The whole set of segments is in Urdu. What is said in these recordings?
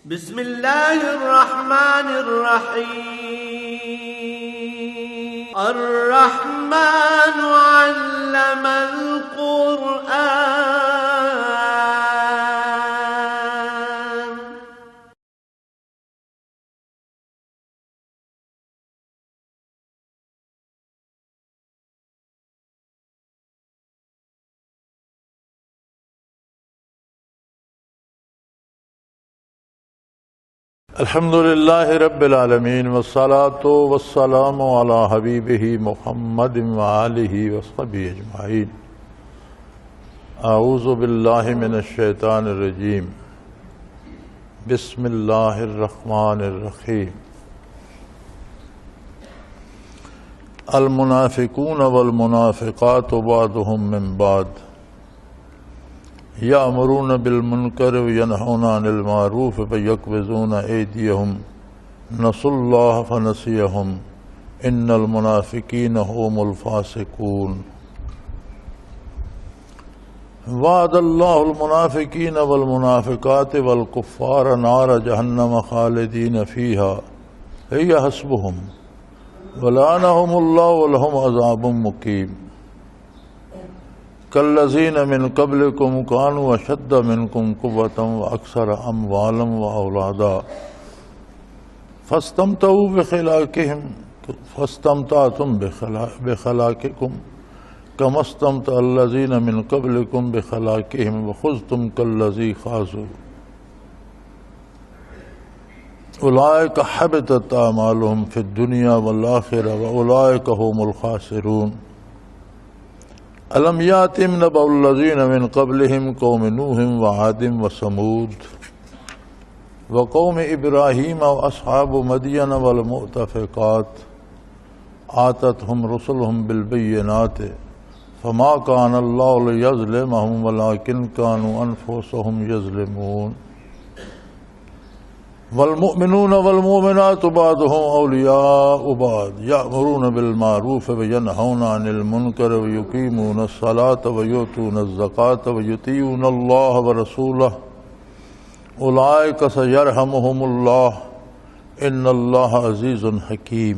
بسم اللہ الرحمن الرحیم الرحمن علم القرآن الحمد للہ رب العالمین والصلاة والسلام علی حبیبہ محمد وآلہ وصحبہ اجمعین۔ اعوذ باللہ من الشیطان الرجیم، بسم اللہ الرحمن الرحیم۔ المنافقون والمنافقات بعضهم من بعض یأمرون بالمنکر وینہون عن المعروف ویقبضون ایدیہم نسوا اللہ فنسیہم ان المنافقین هم الفاسقون۔ وعد اللہ المنافقین والمنافقات والکفار نار جہنم خالدین فیہا ہی حسبہم ولعنہم اللہ ولہم عذاب مقیم۔ کالذین من قبلکم کانوا اشد منکم قوۃ واکثر اموالا واولادا فاستمتعتم بخلاقکم کما استمتع الذین من قبلکم بخلاقہم وخذتم کالذی خاضوا اولئک حبطت اعمالہم فی الدنیا والآخرہ واولئک هم الخاسرون۔ الم یاتہم نبأ الذین من قبلہم قوم نوح وعاد وثمود وقوم ابراہیم واصحاب مدین والمؤتفقات آتتہم رسلہم بالبینات فما کان اللہ لیظلمہم ولکن کانوا انفسہم یظلمون۔ والمؤمنون والمؤمنات بعضهم اولیاء بعض یأمرون بالمعروف وینہون عن المنکر ویقیمون الصلاة ویؤتون الزکاة ویطیعون اللہ ورسولہ اولئک سیرحمہم اللہ ان اللہ عزیز حکیم۔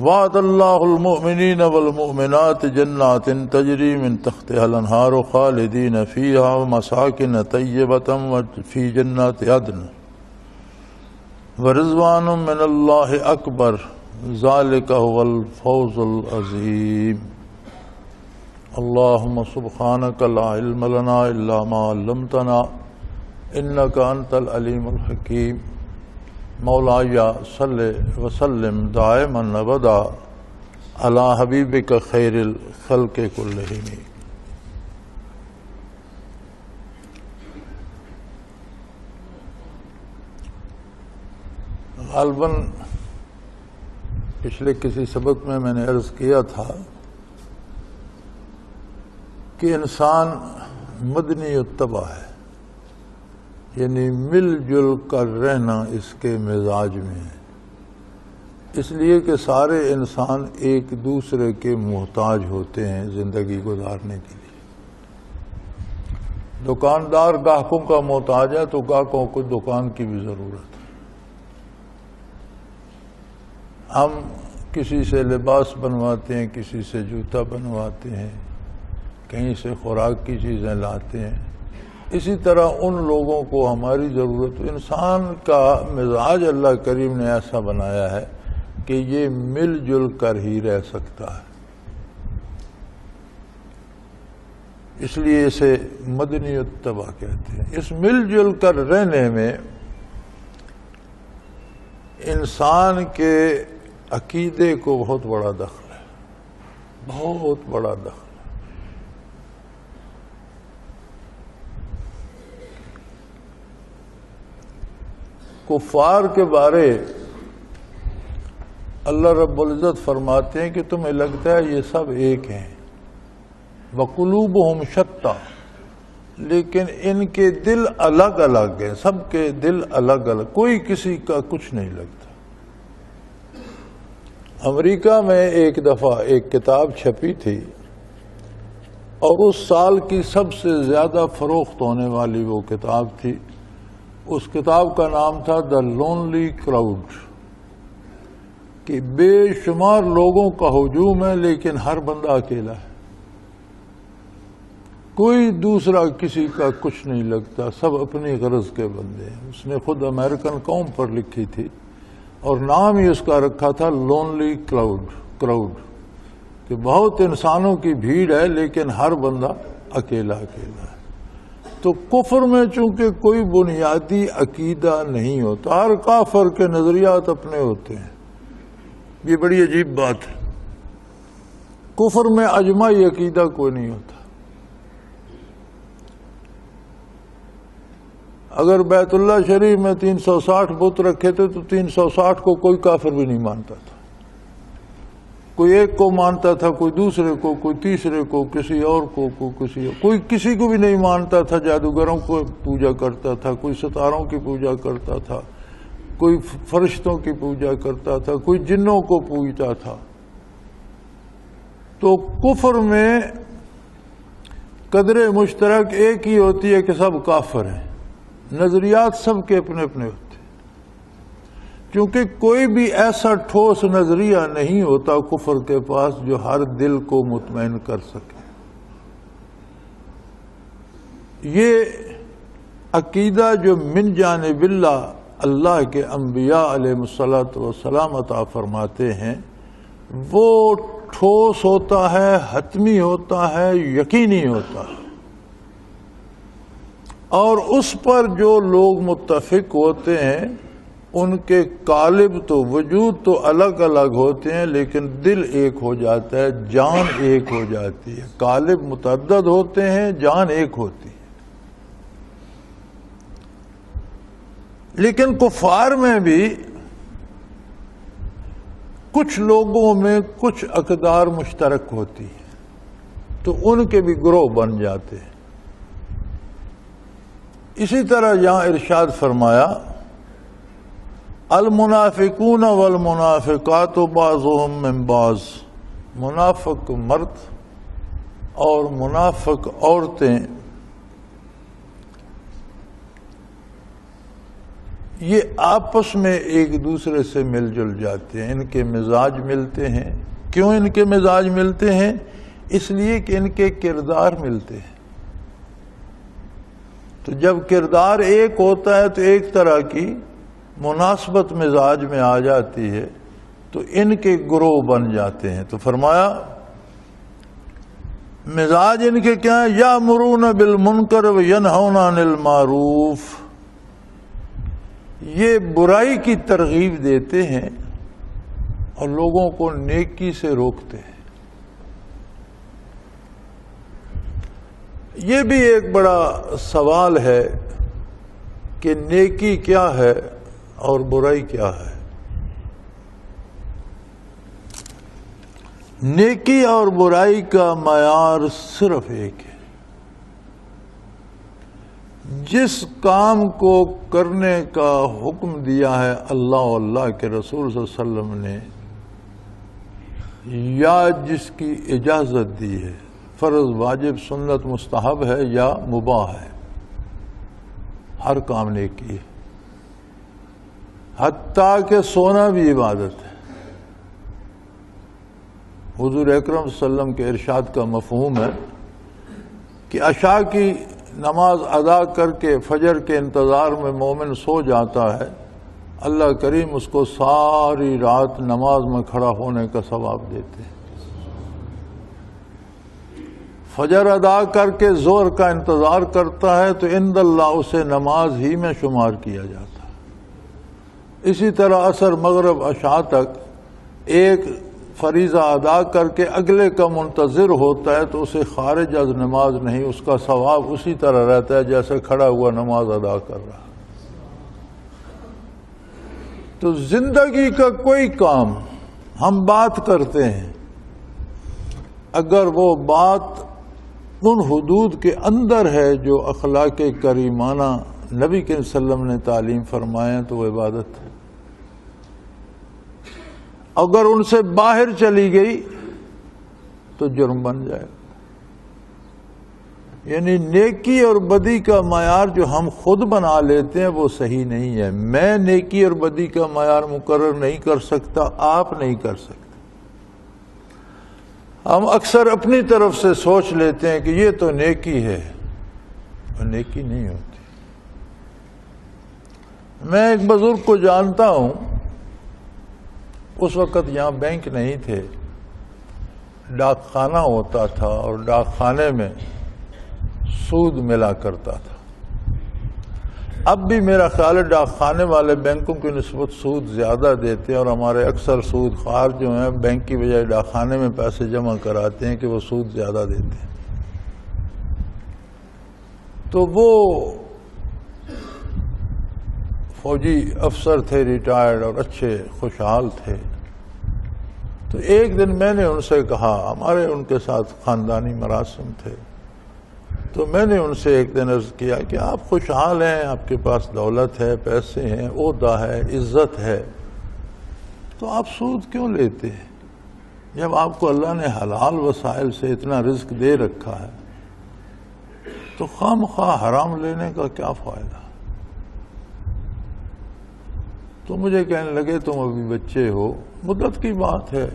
وعد اللہ المؤمنین والمؤمنات جنات تجری من تحتها الانہار خالدین فیہا ومساکن طیبۃ فی جنات عدن ورضوان من اللہ اکبر ذالک هو الفوز العظیم۔ اللہم سبحانک لا علم لنا الا ما علمتنا انک انت العلیم الحکیم۔ مولاي صل وسلم دائما ابدا علی حبیبک خیر الخلق کلہم۔ غالباً پچھلے کسی سبق میں نے عرض کیا تھا کہ انسان مدنی الطبع ہے، یعنی مل جل کر رہنا اس کے مزاج میں ہے، اس لیے کہ سارے انسان ایک دوسرے کے محتاج ہوتے ہیں زندگی گزارنے کے لیے۔ دکاندار گاہکوں کا محتاج ہے تو گاہکوں کو دکان کی بھی ضرورت ہے۔ ہم کسی سے لباس بنواتے ہیں، کسی سے جوتا بنواتے ہیں، کہیں سے خوراک کی چیزیں لاتے ہیں، اسی طرح ان لوگوں کو ہماری ضرورت۔ انسان کا مزاج اللہ کریم نے ایسا بنایا ہے کہ یہ مل جل کر ہی رہ سکتا ہے، اس لیے اسے مدنی الطبع کہتے ہیں۔ اس مل جل کر رہنے میں انسان کے عقیدے کو بہت بڑا دخل ہے، بہت بڑا دخل ہے۔ کفار کے بارے اللہ رب العزت فرماتے ہیں کہ تمہیں لگتا ہے یہ سب ایک ہیں، وقلوبہم شتیٰ، لیکن ان کے دل الگ الگ ہیں، سب کے دل الگ الگ، کوئی کسی کا کچھ نہیں لگتا۔ امریکہ میں ایک دفعہ ایک کتاب چھپی تھی اور اس سال کی سب سے زیادہ فروخت ہونے والی وہ کتاب تھی اس کتاب کا نام تھا دا لونلی کراؤڈ، کہ بے شمار لوگوں کا ہجوم ہے لیکن ہر بندہ اکیلا ہے، کوئی دوسرا کسی کا کچھ نہیں لگتا، سب اپنی غرض کے بندے ہیں۔ اس نے خود امریکن قوم پر لکھی تھی اور نام ہی اس کا رکھا تھا لونلی کراؤڈ، کہ بہت انسانوں کی بھیڑ ہے لیکن ہر بندہ اکیلا ہے۔ تو کفر میں چونکہ کوئی بنیادی عقیدہ نہیں ہوتا، ہر کافر کے نظریات اپنے ہوتے ہیں، یہ بڑی عجیب بات ہے۔ کفر میں اجماعی عقیدہ کوئی نہیں ہوتا۔ اگر بیت اللہ شریف میں 360 بت رکھے تھے تو 360 کو کوئی کافر بھی نہیں مانتا تھا، کوئی ایک کو مانتا تھا، کوئی دوسرے کو، کوئی تیسرے کو، کسی اور کو، کوئی کسی کو بھی نہیں مانتا تھا۔ جادوگروں کو پوجا کرتا تھا، کوئی ستاروں کی پوجا کرتا تھا، کوئی فرشتوں کی پوجا کرتا تھا، کوئی جنوں کو پوجتا تھا۔ تو کفر میں قدر مشترک ایک ہی ہوتی ہے کہ سب کافر ہیں، نظریات سب کے اپنے اپنے ہوتے ہیں، کیونکہ کوئی بھی ایسا ٹھوس نظریہ نہیں ہوتا کفر کے پاس جو ہر دل کو مطمئن کر سکے۔ یہ عقیدہ جو من جانب اللہ کے انبیاء علیہ الصلاۃ والسلام عطا فرماتے ہیں وہ ٹھوس ہوتا ہے، حتمی ہوتا ہے، یقینی ہوتا ہے، اور اس پر جو لوگ متفق ہوتے ہیں ان کے قالب تو وجود تو الگ الگ ہوتے ہیں لیکن دل ایک ہو جاتا ہے، جان ایک ہو جاتی ہے۔ قالب متعدد ہوتے ہیں، جان ایک ہوتی ہے۔ لیکن کفار میں بھی کچھ لوگوں میں کچھ اقدار مشترک ہوتی ہے تو ان کے بھی گروہ بن جاتے ہیں۔ اسی طرح یہاں ارشاد فرمایا المنافقون والمنافقات بعضهم من بعض، منافق مرد اور منافق عورتیں یہ آپس میں ایک دوسرے سے مل جل جاتے ہیں، ان کے مزاج ملتے ہیں۔ کیوں ان کے مزاج ملتے ہیں؟ اس لیے کہ ان کے کردار ملتے ہیں۔ تو جب کردار ایک ہوتا ہے تو ایک طرح کی مناسبت مزاج میں آ جاتی ہے تو ان کے گروہ بن جاتے ہیں۔ تو فرمایا مزاج ان کے کیا ہے؟ یامرون بالمنکر وینہون عن المعروف، یہ برائی کی ترغیب دیتے ہیں اور لوگوں کو نیکی سے روکتے ہیں۔ یہ بھی ایک بڑا سوال ہے کہ نیکی کیا ہے اور برائی کیا ہے۔ نیکی اور برائی کا معیار صرف ایک ہے۔ جس کام کو کرنے کا حکم دیا ہے اللہ اور اللہ کے رسول صلی اللہ علیہ وسلم نے، یا جس کی اجازت دی ہے، فرض، واجب، سنت، مستحب ہے یا مباح ہے، ہر کام نیکی ہے، حتیٰ کہ سونا بھی عبادت ہے۔ حضور اکرم صلی اللہ علیہ وسلم کے ارشاد کا مفہوم ہے کہ عشاء کی نماز ادا کر کے فجر کے انتظار میں مومن سو جاتا ہے، اللہ کریم اس کو ساری رات نماز میں کھڑا ہونے کا ثواب دیتے ہیں۔ فجر ادا کر کے ظہر کا انتظار کرتا ہے تو عند اللہ اسے نماز ہی میں شمار کیا جاتا ہے۔ اسی طرح عصر، مغرب، عشاء تک ایک فریضہ ادا کر کے اگلے کا منتظر ہوتا ہے تو اسے خارج از نماز نہیں، اس کا ثواب اسی طرح رہتا ہے جیسے کھڑا ہوا نماز ادا کر رہا۔ تو زندگی کا کوئی کام ہم بات کرتے ہیں، اگر وہ بات ان حدود کے اندر ہے جو اخلاق کریمانہ نبی کے صلی اللہ علیہ وسلم نے تعلیم فرمائے تو وہ عبادت ہے۔ اگر ان سے باہر چلی گئی تو جرم بن جائے گا۔ یعنی نیکی اور بدی کا معیار جو ہم خود بنا لیتے ہیں وہ صحیح نہیں ہے. میں نیکی اور بدی کا معیار مقرر نہیں کر سکتا، آپ نہیں کر سکتے. ہم اکثر اپنی طرف سے سوچ لیتے ہیں کہ یہ تو نیکی ہے، اور نیکی نہیں ہوتی. میں ایک بزرگ کو جانتا ہوں، اس وقت یہاں بینک نہیں تھے، ڈاک خانہ ہوتا تھا اور ڈاک خانے میں سود ملا کرتا تھا. اب بھی میرا خیال ہے ڈاک خانے والے بینکوں کی نسبت سود زیادہ دیتے ہیں، اور ہمارے اکثر سود خوار جو ہیں بینک کی بجائے ڈاک خانے میں پیسے جمع کراتے ہیں کہ وہ سود زیادہ دیتے ہیں. تو وہ فوجی افسر تھے، ریٹائرڈ، اور اچھے خوشحال تھے. تو ایک دن میں نے ان سے کہا، ہمارے ان کے ساتھ خاندانی مراسم تھے، تو میں نے ان سے ایک دن عرض کیا کہ آپ خوشحال ہیں، آپ کے پاس دولت ہے، پیسے ہیں، عہدہ ہے، عزت ہے، تو آپ سود کیوں لیتے ہیں جب آپ کو اللہ نے حلال وسائل سے اتنا رزق دے رکھا ہے؟ تو خواہ مخواہ حرام لینے کا کیا فائدہ؟ تو مجھے کہنے لگے تم ابھی بچے ہو، مدت کی بات ہے.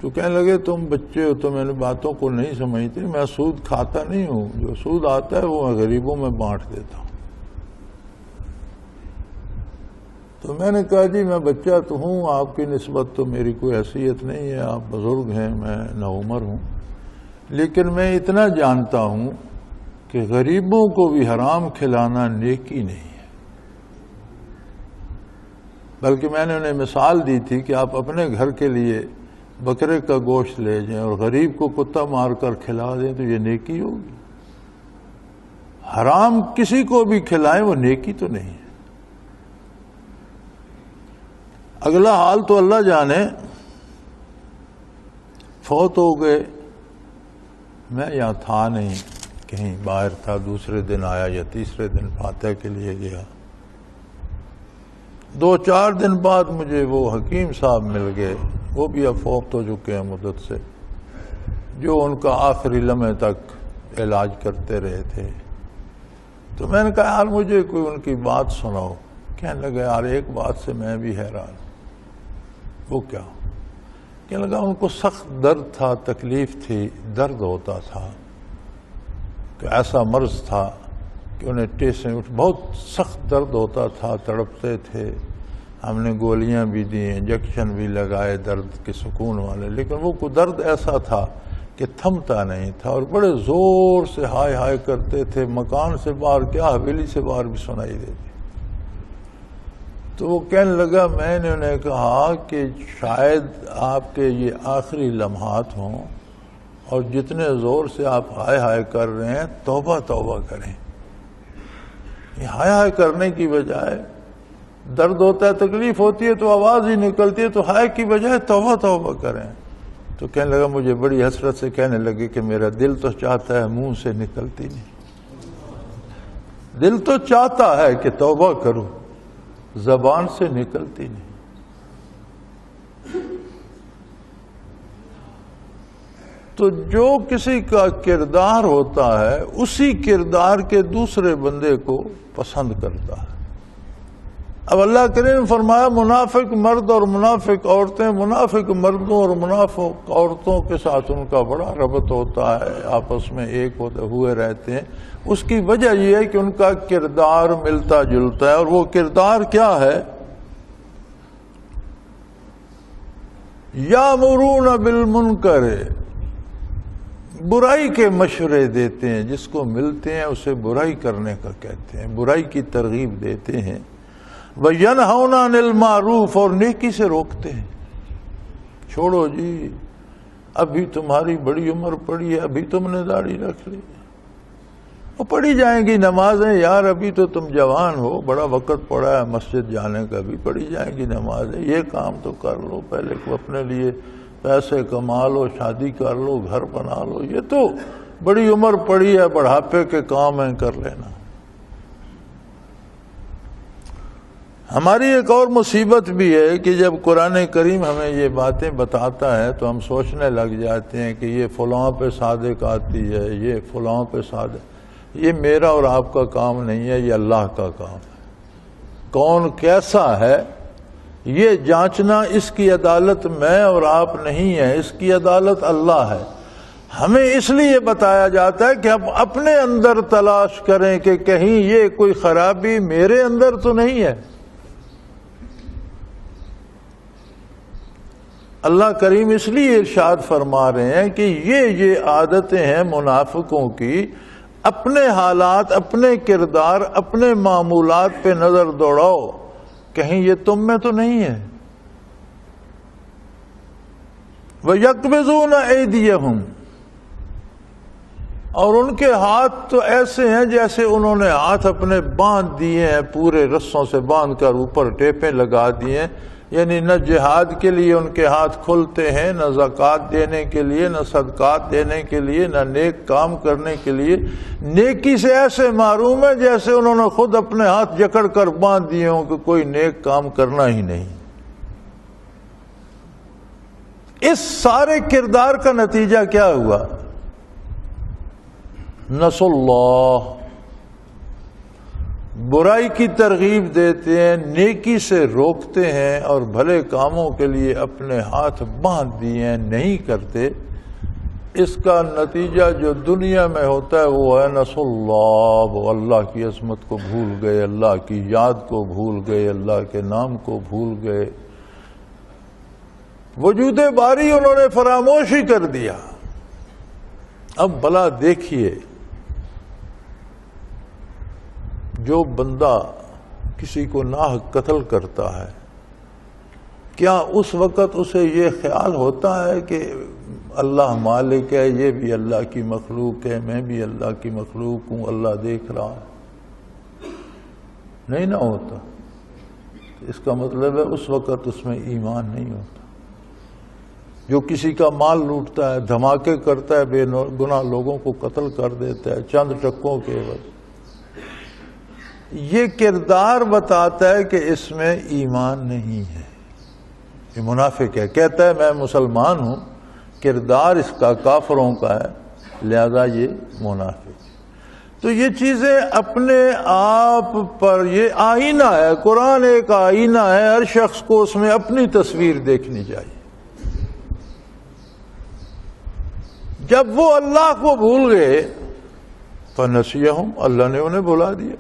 تو کہنے لگے تم بچے ہو تو میں نے باتوں کو نہیں سمجھتے، میں سود کھاتا نہیں ہوں، جو سود آتا ہے وہ میں غریبوں میں بانٹ دیتا ہوں. تو میں نے کہا جی میں بچہ تو ہوں، آپ کی نسبت تو میری کوئی حیثیت نہیں ہے، آپ بزرگ ہیں، میں نوعمر ہوں، لیکن میں اتنا جانتا ہوں کہ غریبوں کو بھی حرام کھلانا نیکی نہیں ہے. بلکہ میں نے انہیں مثال دی تھی کہ آپ اپنے گھر کے لیے بکرے کا گوشت لے جائیں اور غریب کو کتا مار کر کھلا دیں تو یہ نیکی ہوگی. حرام کسی کو بھی کھلائیں وہ نیکی تو نہیں ہے. اگلا حال تو اللہ جانے. فوت ہو گئے، میں یہاں تھا نہیں، کہیں باہر تھا، دوسرے دن آیا یا تیسرے دن فاتح کے لیے گیا. 2-4 دن بعد مجھے وہ حکیم صاحب مل گئے، وہ بھی اب فوت ہو چکے ہیں مدت سے، جو ان کا آخری لمحے تک علاج کرتے رہے تھے. تو میں نے کہا یار مجھے کوئی ان کی بات سناؤ. کہنے لگا یار ایک بات سے میں بھی حیران. وہ کیا؟ کہنے لگا ان کو سخت درد تھا، تکلیف تھی، درد ہوتا تھا، کہ ایسا مرض تھا کہ انہیں ٹیسیں بہت سخت درد ہوتا تھا، تڑپتے تھے. ہم نے گولیاں بھی دی، انجیکشن بھی لگائے درد کے سکون والے، لیکن وہ کو درد ایسا تھا کہ تھمتا نہیں تھا، اور بڑے زور سے ہائے ہائے کرتے تھے. مکان سے باہر کیا حویلی سے باہر بھی سنائی دیتی. تو وہ کہنے لگا، میں نے انہیں کہا کہ شاید آپ کے یہ آخری لمحات ہوں، اور جتنے زور سے آپ ہائے ہائے کر رہے ہیں توبہ توبہ کریں. یہ ہائے ہائے کرنے کی بجائے، درد ہوتا ہے، تکلیف ہوتی ہے تو آواز ہی نکلتی ہے، تو ہائے کی بجائے توبہ توبہ کریں. تو کہنے لگا، مجھے بڑی حسرت سے کہنے لگے کہ میرا دل تو چاہتا ہے، منہ سے نکلتی نہیں. دل تو چاہتا ہے کہ توبہ کروں، زبان سے نکلتی نہیں. تو جو کسی کا کردار ہوتا ہے اسی کردار کے دوسرے بندے کو پسند کرتا ہے. اب اللہ کریم نے فرمایا منافق مرد اور منافق عورتیں، منافق مردوں اور منافق عورتوں کے ساتھ ان کا بڑا ربط ہوتا ہے، آپس میں ایک ہوئے رہتے ہیں. اس کی وجہ یہ ہے کہ ان کا کردار ملتا جلتا ہے. اور وہ کردار کیا ہے؟ یامرون بالمنکر، برائی کے مشورے دیتے ہیں، جس کو ملتے ہیں اسے برائی کرنے کا کہتے ہیں، برائی کی ترغیب دیتے ہیں. وَيَنْهَوْنَ عَنِ الْمَعْرُوفِ، اور نیکی سے روکتے ہیں. چھوڑو جی، ابھی تمہاری بڑی عمر پڑی ہے، ابھی تم نے داڑھی رکھ لی، وہ پڑھی جائیں گی نمازیں یار، ابھی تو تم جوان ہو، بڑا وقت پڑا ہے مسجد جانے کا، بھی پڑھی جائیں گی نمازیں. یہ کام تو کر لو پہلے، کو اپنے لیے پیسے کما لو، شادی کر لو، گھر بنا لو، یہ تو بڑی عمر پڑی ہے، بڑھاپے کے کام ہیں، کر لینا. ہماری ایک اور مصیبت بھی ہے کہ جب قرآن کریم ہمیں یہ باتیں بتاتا ہے تو ہم سوچنے لگ جاتے ہیں کہ یہ فلاں پہ صادق آتی ہے، یہ فلاں پہ صادق، یہ میرا اور آپ کا کام نہیں ہے، یہ اللہ کا کام ہے۔ کون کیسا ہے یہ جانچنا اس کی عدالت میں اور آپ نہیں ہے، اس کی عدالت اللہ ہے۔ ہمیں اس لیے بتایا جاتا ہے کہ ہم اپنے اندر تلاش کریں کہ کہیں یہ کوئی خرابی میرے اندر تو نہیں ہے۔ اللہ کریم اس لیے ارشاد فرما رہے ہیں کہ یہ عادتیں ہیں منافقوں کی، اپنے حالات، اپنے کردار، اپنے معمولات پہ نظر دوڑاؤ، کہیں یہ تم میں تو نہیں ہے۔ وَيَقْبِضُونَ أَيْدِيَهُمْ، اور ان کے ہاتھ تو ایسے ہیں جیسے انہوں نے ہاتھ اپنے باندھ دیے ہیں، پورے رسوں سے باندھ کر اوپر ٹیپیں لگا دیے ہیں، یعنی نہ جہاد کے لیے ان کے ہاتھ کھلتے ہیں، نہ زکوٰۃ دینے کے لیے، نہ صدقات دینے کے لیے، نہ نیک کام کرنے کے لیے۔ نیکی سے ایسے محروم ہے جیسے انہوں نے خود اپنے ہاتھ جکڑ کر باندھ دیے ہوں کہ کوئی نیک کام کرنا ہی نہیں۔ اس سارے کردار کا نتیجہ کیا ہوا؟ نسوا اللہ، برائی کی ترغیب دیتے ہیں، نیکی سے روکتے ہیں، اور بھلے کاموں کے لیے اپنے ہاتھ باندھ دیے ہیں، نہیں کرتے۔ اس کا نتیجہ جو دنیا میں ہوتا ہے وہ ہے نسوا اللہ، وہ اللہ کی عظمت کو بھول گئے، اللہ کی یاد کو بھول گئے، اللہ کے نام کو بھول گئے، وجود باری انہوں نے فراموش ہی کر دیا۔ اب بلا دیکھیے، جو بندہ کسی کو ناحق قتل کرتا ہے، کیا اس وقت اسے یہ خیال ہوتا ہے کہ اللہ مالک ہے، یہ بھی اللہ کی مخلوق ہے، میں بھی اللہ کی مخلوق ہوں، اللہ دیکھ رہا ہے؟ نہیں نہ ہوتا۔ اس کا مطلب ہے اس وقت اس میں ایمان نہیں ہوتا۔ جو کسی کا مال لوٹتا ہے، دھماکے کرتا ہے، بے گناہ لوگوں کو قتل کر دیتا ہے چند ٹکوں کے عوض، یہ کردار بتاتا ہے کہ اس میں ایمان نہیں ہے، یہ منافق ہے۔ کہتا ہے میں مسلمان ہوں، کردار اس کا کافروں کا ہے، لہذا یہ منافق ہے۔ تو یہ چیزیں اپنے آپ پر، یہ آئینہ ہے، قرآن ایک آئینہ ہے، ہر شخص کو اس میں اپنی تصویر دیکھنی چاہیے۔ جب وہ اللہ کو بھول گئے فنسیہم، اللہ نے انہیں بھلا دیا۔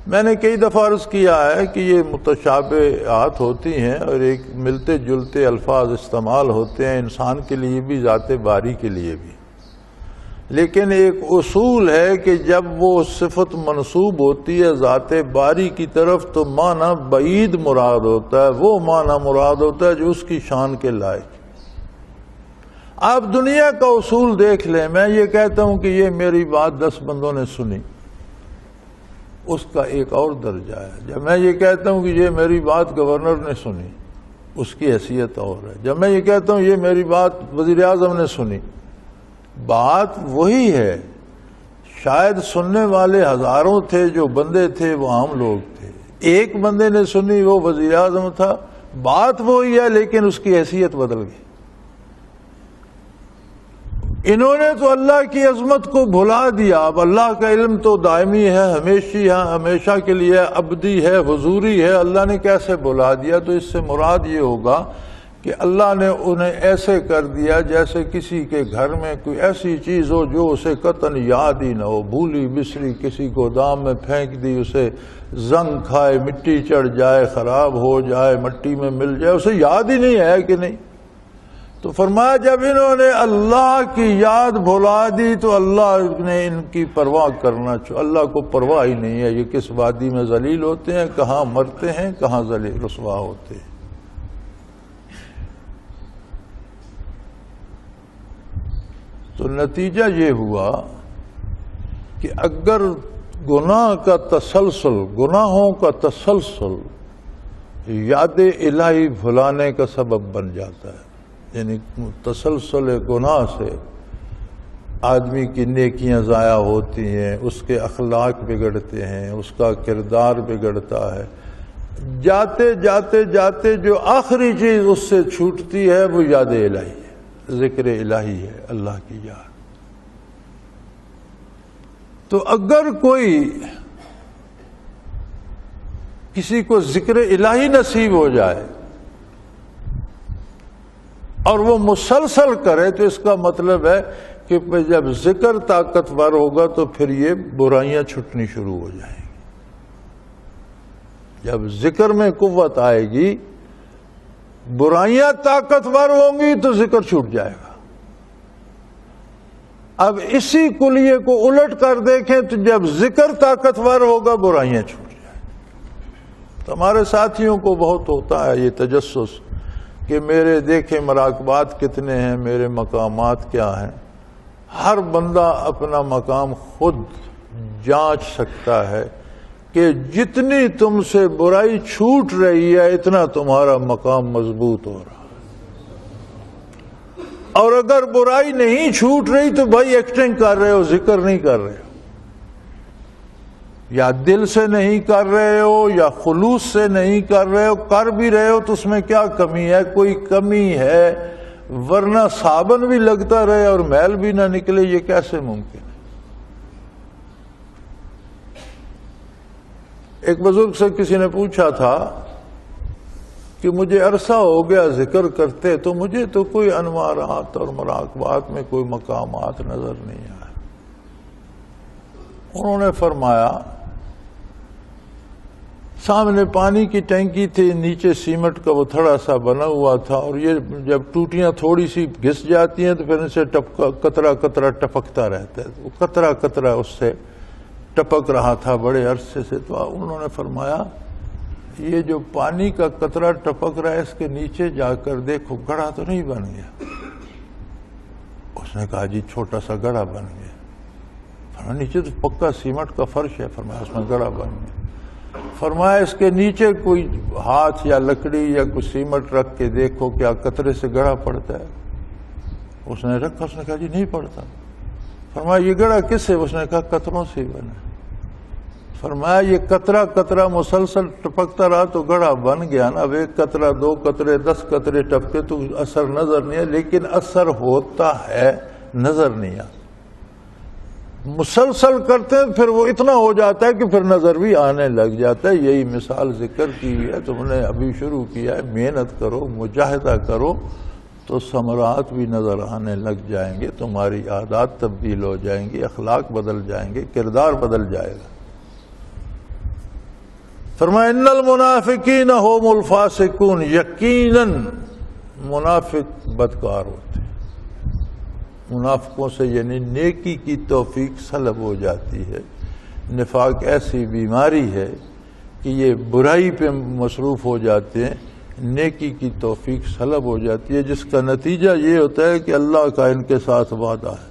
میں نے کئی دفعہ عرض کیا ہے کہ یہ متشابہات ہوتی ہیں اور ایک ملتے جلتے الفاظ استعمال ہوتے ہیں، انسان کے لیے بھی، ذات باری کے لیے بھی، لیکن ایک اصول ہے کہ جب وہ صفت منسوب ہوتی ہے ذات باری کی طرف تو معنی بعید مراد ہوتا ہے، وہ معنی مراد ہوتا ہے جو اس کی شان کے لائق۔ آپ دنیا کا اصول دیکھ لیں، میں یہ کہتا ہوں کہ یہ میری بات 10 بندوں نے سنی، اس کا ایک اور درجہ ہے۔ جب میں یہ کہتا ہوں کہ یہ میری بات گورنر نے سنی، اس کی حیثیت اور ہے۔ جب میں یہ کہتا ہوں یہ میری بات وزیر اعظم نے سنی، بات وہی ہے، شاید سننے والے ہزاروں تھے، جو بندے تھے وہ عام لوگ تھے، ایک بندے نے سنی، وہ وزیر اعظم تھا، بات وہی ہے لیکن اس کی حیثیت بدل گئی۔ انہوں نے تو اللہ کی عظمت کو بھلا دیا۔ اب اللہ کا علم تو دائمی ہے، ہمیشی ہے، ہمیشہ کے لیے ابدی ہے، حضوری ہے، اللہ نے کیسے بھلا دیا؟ تو اس سے مراد یہ ہوگا کہ اللہ نے انہیں ایسے کر دیا جیسے کسی کے گھر میں کوئی ایسی چیز ہو جو اسے قطعاً یاد ہی نہ ہو، بھولی بسری کسی گودام میں پھینک دی، اسے زنگ کھائے، مٹی چڑھ جائے، خراب ہو جائے، مٹی میں مل جائے، اسے یاد ہی نہیں ہے کہ نہیں۔ تو فرمایا جب انہوں نے اللہ کی یاد بھلا دی تو اللہ نے ان کی پرواہ کرنا اللہ کو پرواہ ہی نہیں ہے، یہ کس وادی میں ذلیل ہوتے ہیں، کہاں مرتے ہیں، کہاں ذلیل رسوا ہوتے ہیں۔ تو نتیجہ یہ ہوا کہ اگر گناہ کا تسلسل، گناہوں کا تسلسل یاد الہی بھلانے کا سبب بن جاتا ہے، یعنی تسلسل گناہ سے آدمی کی نیکیاں ضائع ہوتی ہیں، اس کے اخلاق بگڑتے ہیں، اس کا کردار بگڑتا ہے. جاتے جاتے جاتے جو آخری چیز اس سے چھوٹتی ہے وہ یاد الہی ہے، ذکر الہی ہے، اللہ کی یاد. تو اگر کوئی کسی کو ذکر الہی نصیب ہو جائے اور وہ مسلسل کرے تو اس کا مطلب ہے کہ جب ذکر طاقتور ہوگا تو پھر یہ برائیاں چھٹنی شروع ہو جائیں گی. جب ذکر میں قوت آئے گی، برائیاں طاقتور ہوں گی تو ذکر چھوٹ جائے گا. اب اسی کلیے کو الٹ کر دیکھیں تو جب ذکر طاقتور ہوگا برائیاں چھوٹ جائیں. تو ہمارے ساتھیوں کو بہت ہوتا ہے یہ تجسس کہ میرے دیکھیں مراقبات کتنے ہیں، میرے مقامات کیا ہیں. ہر بندہ اپنا مقام خود جانچ سکتا ہے کہ جتنی تم سے برائی چھوٹ رہی ہے اتنا تمہارا مقام مضبوط ہو رہا. اور اگر برائی نہیں چھوٹ رہی تو بھائی ایکٹنگ کر رہے ہو، ذکر نہیں کر رہے ہو، یا دل سے نہیں کر رہے ہو یا خلوص سے نہیں کر رہے ہو. کر بھی رہے ہو تو اس میں کیا کمی ہے؟ کوئی کمی ہے، ورنہ صابن بھی لگتا رہے اور میل بھی نہ نکلے، یہ کیسے ممکن ہے؟ ایک بزرگ سے کسی نے پوچھا تھا کہ مجھے عرصہ ہو گیا ذکر کرتے تو مجھے تو کوئی انوارات اور مراقبات میں کوئی مقامات نظر نہیں آئے. انہوں نے فرمایا سامنے پانی کی ٹینکی تھی، نیچے سیمنٹ کا وہ تھڑا سا بنا ہوا تھا، اور یہ جب ٹوٹیاں تھوڑی سی گھس جاتی ہیں تو پھر ان سے قطرہ قطرہ ٹپکتا رہتا ہے. وہ قطرہ قطرہ اس سے ٹپک رہا تھا بڑے عرصے سے. تو انہوں نے فرمایا یہ جو پانی کا قطرہ ٹپک رہا ہے اس کے نیچے جا کر دیکھو گڑھا تو نہیں بن گیا؟ اس نے کہا جی چھوٹا سا گڑھا بن گیا. فرمایا نیچے تو پکا سیمنٹ کا فرش ہے. فرمایا اس میں گڑھا بن گیا. فرمایا اس کے نیچے کوئی ہاتھ یا لکڑی یا کوئی سیمنٹ رکھ کے دیکھو کیا قطرے سے گڑھا پڑتا ہے؟ اس نے رکھا. اس نے کہا جی نہیں پڑتا. فرمایا یہ گڑھا کس سے؟ اس نے کہا قطروں سے بنا. فرمایا یہ قطرہ قطرہ مسلسل ٹپکتا رہا تو گڑھا بن گیا نا. اب ایک قطرہ، 2 قطرے، 10 قطرے ٹپکے تو اثر نظر نہیں ہے، لیکن اثر ہوتا ہے، نظر نہیں آتا. مسلسل کرتے ہیں پھر وہ اتنا ہو جاتا ہے کہ پھر نظر بھی آنے لگ جاتا ہے. یہی مثال ذکر کی ہے. تم نے ابھی شروع کیا ہے، محنت کرو، مجاہدہ کرو تو ثمرات بھی نظر آنے لگ جائیں گے. تمہاری عادات تبدیل ہو جائیں گی، اخلاق بدل جائیں گے، کردار بدل جائے گا. فرمایا ان المنافقین هم الفاسقون، یقیناً منافق بدکار ہوتے ہیں. منافقوں سے یعنی نیکی کی توفیق سلب ہو جاتی ہے. نفاق ایسی بیماری ہے کہ یہ برائی پہ مصروف ہو جاتے ہیں، نیکی کی توفیق سلب ہو جاتی ہے، جس کا نتیجہ یہ ہوتا ہے کہ اللہ کا ان کے ساتھ وعدہ ہے.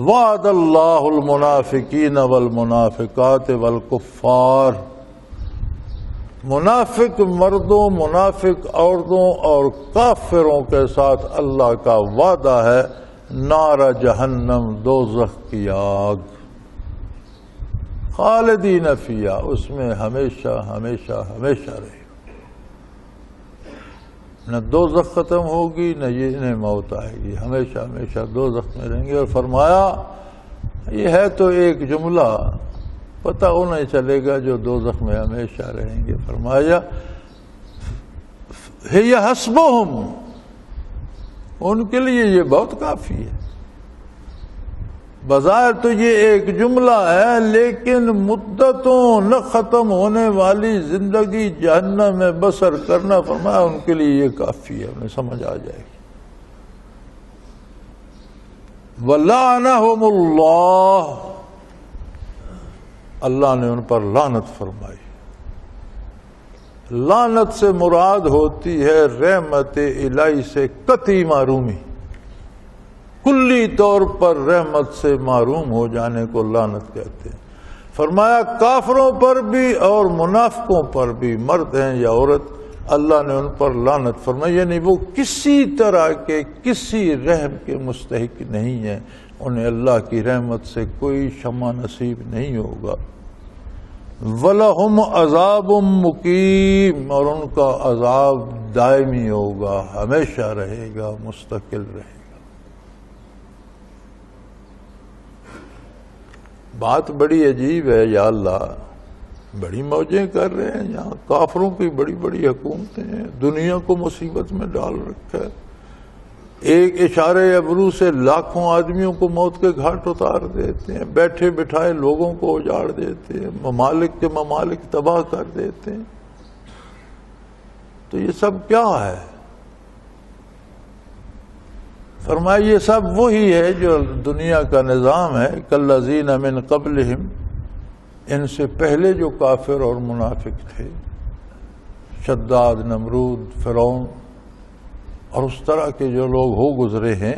وعد اللہ المنافقین والمنافقات والکفار، منافق مردوں، منافق عورتوں اور کافروں کے ساتھ اللہ کا وعدہ ہے نار جہنم، دوزخ کی آگ، خالدین فیہا، اس میں ہمیشہ ہمیشہ ہمیشہ رہے. نہ دوزخ ختم ہوگی نہ یہ انہیں موت آئے گی، ہمیشہ ہمیشہ دوزخ میں رہیں گے. اور فرمایا یہ ہے تو ایک جملہ، پتہ انہیں چلے گا جو دوزخ میں ہمیشہ رہیں گے. فرمایا ہی حسبہم، ان کے لیے یہ بہت کافی ہے. بظاہر تو یہ ایک جملہ ہے، لیکن مدتوں نہ ختم ہونے والی زندگی جہنم میں بسر کرنا، فرمایا ان کے لیے یہ کافی ہے، انہیں سمجھ آ جائے گی. وَلَعَنَهُمُ اللَّهُ، اللہ نے ان پر لعنت فرمائی. لعنت سے مراد ہوتی ہے رحمت الہی سے قطعی معرومی، کلی طور پر رحمت سے معروم ہو جانے کو لعنت کہتے ہیں. فرمایا کافروں پر بھی اور منافقوں پر بھی، مرد ہیں یا عورت، اللہ نے ان پر لعنت فرمائی، یعنی وہ کسی طرح کے کسی رحم کے مستحق نہیں ہیں، انہیں اللہ کی رحمت سے کوئی شمع نصیب نہیں ہوگا۔ وَلَهُمْ عَذَابٌ مُقِيمٌ، اور ان کا عذاب دائمی ہوگا، ہمیشہ رہے گا، مستقل رہے گا۔ بات بڑی عجیب ہے، یا اللہ بڑی موجیں کر رہے ہیں، یہاں کافروں کی بڑی بڑی حکومتیں ہیں، دنیا کو مصیبت میں ڈال رکھا ہے، ایک اشارے ابرو سے لاکھوں آدمیوں کو موت کے گھاٹ اتار دیتے ہیں، بیٹھے بٹھائے لوگوں کو اجاڑ دیتے ہیں، ممالک کے ممالک تباہ کر دیتے ہیں، تو یہ سب کیا ہے؟ فرمایا یہ سب وہی ہے جو دنیا کا نظام ہے، کالذین من قبلہم، ان سے پہلے جو کافر اور منافق تھے، شداد، نمرود، فرعون اور اس طرح کے جو لوگ ہو گزرے ہیں،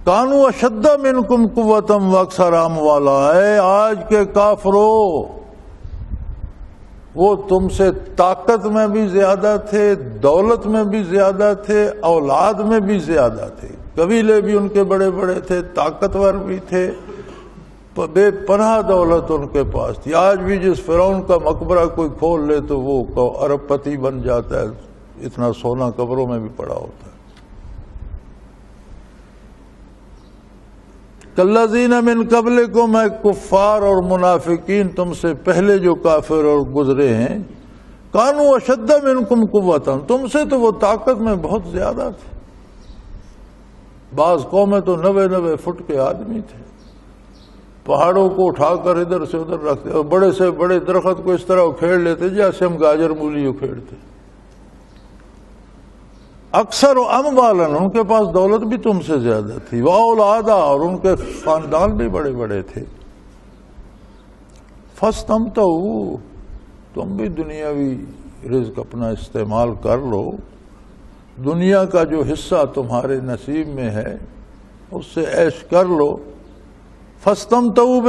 کانوا اشد منکم قوۃ واکثر اموالا، اے آج کے کافرو، وہ تم سے طاقت میں بھی زیادہ تھے، دولت میں بھی زیادہ تھے، اولاد میں بھی زیادہ تھے، قبیلے بھی ان کے بڑے بڑے تھے، طاقتور بھی تھے، بے پناہ دولت ان کے پاس تھی۔ آج بھی جس فرعون کا مقبرہ کوئی کھول لے تو وہ ارب پتی بن جاتا ہے، اتنا سونا قبروں میں بھی پڑا ہوتا ہے۔ کالذین من قبلکم، اے کفار اور منافقین تم سے پہلے جو کافر اور گزرے ہیں، کانوا اشد منکم قوۃ، تم سے تو وہ طاقت میں بہت زیادہ تھے، بعض قومیں تو 90 فٹ کے آدمی تھے، پہاڑوں کو اٹھا کر ادھر سے ادھر رکھتے اور بڑے سے بڑے درخت کو اس طرح اکھیڑ لیتے جیسے ہم گاجر مولی اکھیڑتے۔ اکثر اموالا، ان کے پاس دولت بھی تم سے زیادہ تھی، واولادا، اور ان کے خاندان بھی بڑے بڑے تھے۔ فاستمتعوا، تم بھی دنیاوی رزق اپنا استعمال کر لو، دنیا کا جو حصہ تمہارے نصیب میں ہے اس سے عیش کر لو۔ فاستمتعوا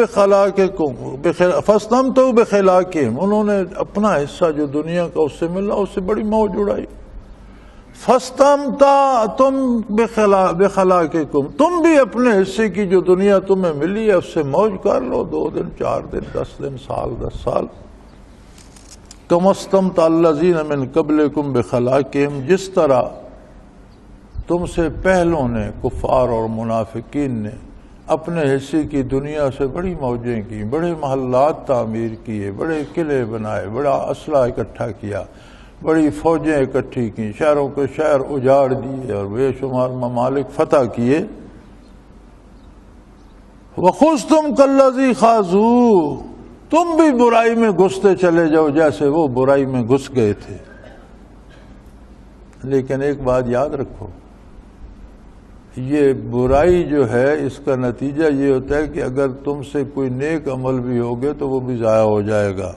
بخلاقہم، انہوں نے اپنا حصہ جو دنیا کا اس سے ملا اس سے بڑی موج اڑائی۔ فاستمتعتم بخلاقکم، تم بھی اپنے حصے کی جو دنیا تمہیں ملی ہے اس سے موج کر لو، 2 دن 4 دن 10 دن سال 10 سال۔ کما استمتع الذین من قبلکم بخلاقہم، جس طرح تم سے پہلوں نے، کفار اور منافقین نے، اپنے حصے کی دنیا سے بڑی موجیں کی، بڑے محلات تعمیر کیے، بڑے قلعے بنائے، بڑا اسلحہ اکٹھا کیا، بڑی فوجیں اکٹھی کی، شہروں کے شہر اجاڑ دیے اور بے شمار ممالک فتح کیے۔ وَخُذْتُمْ كَالَّذِي خَاضُوا، تم بھی برائی میں گھستے چلے جاؤ جیسے وہ برائی میں گھس گئے تھے۔ لیکن ایک بات یاد رکھو، یہ برائی جو ہے اس کا نتیجہ یہ ہوتا ہے کہ اگر تم سے کوئی نیک عمل بھی ہوگے تو وہ بھی ضائع ہو جائے گا۔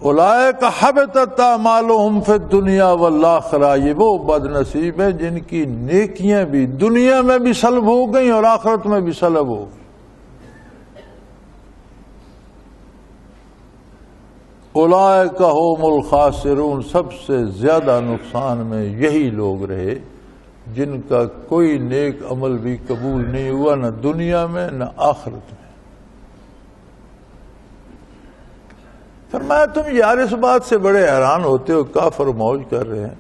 اولئک حبطت اعمالہم فی الدنیا والآخرہ، یہ وہ بد نصیب ہے جن کی نیکیاں بھی دنیا میں بھی سلب ہو گئیں اور آخرت میں بھی سلب ہو گئی۔ اولئک ھم الخاسرون، سب سے زیادہ نقصان میں یہی لوگ رہے جن کا کوئی نیک عمل بھی قبول نہیں ہوا، نہ دنیا میں نہ آخرت میں۔ فرمایا تم یار اس بات سے بڑے حیران ہوتے ہو، کافر موج کر رہے ہیں،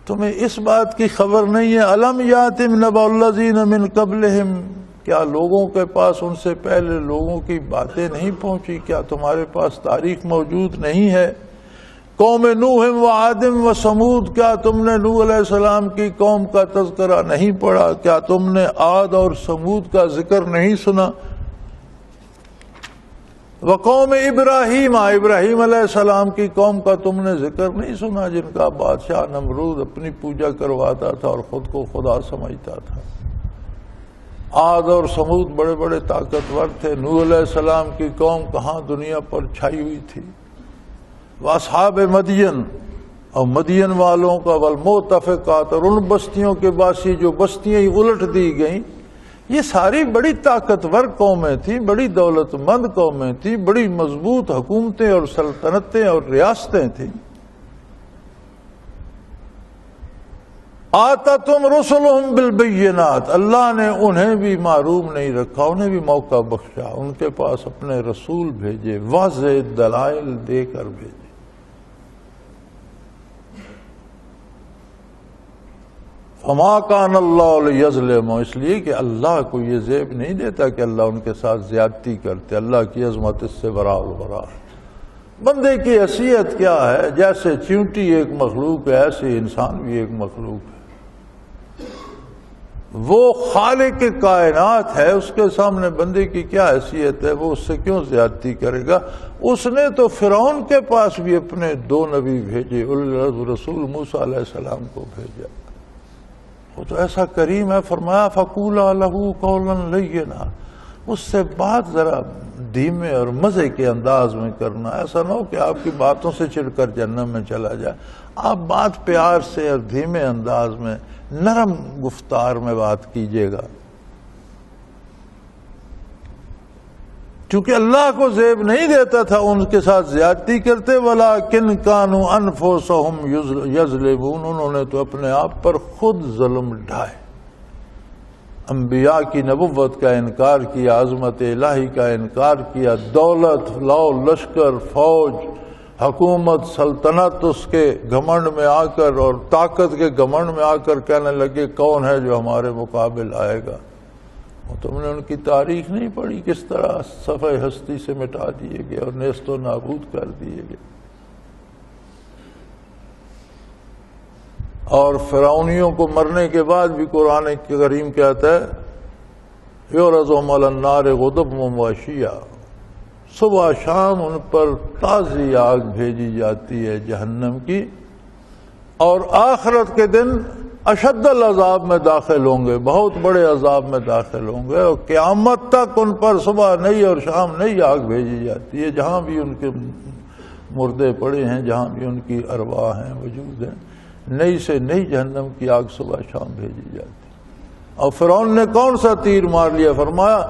تمہیں اس بات کی خبر نہیں ہے؟ الم یاتم نبأ الذین من قبلہم، کیا لوگوں کے پاس ان سے پہلے لوگوں کی باتیں نہیں پہنچی؟ کیا تمہارے پاس تاریخ موجود نہیں ہے؟ قوم نوح و عاد و ثمود، کیا تم نے نوح علیہ السلام کی قوم کا تذکرہ نہیں پڑھا؟ کیا تم نے عاد اور ثمود کا ذکر نہیں سنا؟ وقوم ابراہیم، ابراہیم علیہ السلام کی قوم کا تم نے ذکر نہیں سنا، جن کا بادشاہ نمرود اپنی پوجا کرواتا تھا اور خود کو خدا سمجھتا تھا۔ عاد اور ثمود بڑے بڑے طاقتور تھے، نوح علیہ السلام کی قوم کہاں دنیا پر چھائی ہوئی تھی۔ واصحاب مدین، اور مدین والوں کا، والمؤتفقات، اور ان بستیوں کے باسی جو بستیاں الٹ دی گئیں، یہ ساری بڑی طاقتور قومیں تھیں، بڑی دولت مند قومیں تھیں، بڑی مضبوط حکومتیں اور سلطنتیں اور ریاستیں تھیں۔ آتتم رسلہم بالبینات، اللہ نے انہیں بھی محروم نہیں رکھا، انہیں بھی موقع بخشا، ان کے پاس اپنے رسول بھیجے، واضح دلائل دے کر بھیجے۔ فما کان اللہ لیظلم، اس لیے کہ اللہ کو یہ زیب نہیں دیتا کہ اللہ ان کے ساتھ زیادتی کرتے، اللہ کی عظمت اس سے برا البرا ہے۔ بندے کی حیثیت کیا ہے؟ جیسے چیونٹی ایک مخلوق ہے ایسے انسان بھی ایک مخلوق ہے، وہ خالق کائنات ہے، اس کے سامنے بندے کی کیا حیثیت ہے؟ وہ اس سے کیوں زیادتی کرے گا؟ اس نے تو فرعون کے پاس بھی اپنے 2 نبی بھیجے، رسول موسیٰ علیہ السلام کو بھیجا، وہ تو ایسا کریم ہے، فرمایا فَقُولَا لَهُ قَوْلًا لَيِّنًا، اس سے بات ذرا دھیمے اور مزے کے انداز میں کرنا، ایسا نہ ہو کہ آپ کی باتوں سے چڑھ کر جہنم میں چلا جائے، آپ بات پیار سے اور دھیمے انداز میں نرم گفتار میں بات کیجیے گا، چونکہ اللہ کو زیب نہیں دیتا تھا ان کے ساتھ زیادتی کرتے، وَلَٰكِنْ كَانُوا أَنفُسَهُمْ يَظْلِمُونَ، انہوں نے تو اپنے آپ پر خود ظلم ڈھائے، انبیاء کی نبوت کا انکار کیا، عظمت الہی کا انکار کیا، دولت، لو، لشکر، فوج، حکومت، سلطنت اس کے گھمنڈ میں آ کر اور طاقت کے گھمنڈ میں آ کر کہنے لگے کون ہے جو ہمارے مقابل آئے گا؟ وہ تم نے ان کی تاریخ نہیں پڑھی، کس طرح صفحہ ہستی سے مٹا دیے گئے اور نیست و نابود کر دیے گئے۔ اور فرعونیوں کو مرنے کے بعد بھی قرآن کریم کہتا ہے یعرضون علی النار غدوا وعشیا، صبح شام ان پر تازی آگ بھیجی جاتی ہے جہنم کی، اور آخرت کے دن اشد العذاب میں داخل ہوں گے، بہت بڑے عذاب میں داخل ہوں گے، اور قیامت تک ان پر صبح نئی اور شام نئی آگ بھیجی جاتی ہے، جہاں بھی ان کے مردے پڑے ہیں، جہاں بھی ان کی ارواح ہیں وجود ہیں، نئی سے نئی جہنم کی آگ صبح شام بھیجی جاتی۔ اور فرعون نے کون سا تیر مار لیا؟ فرمایا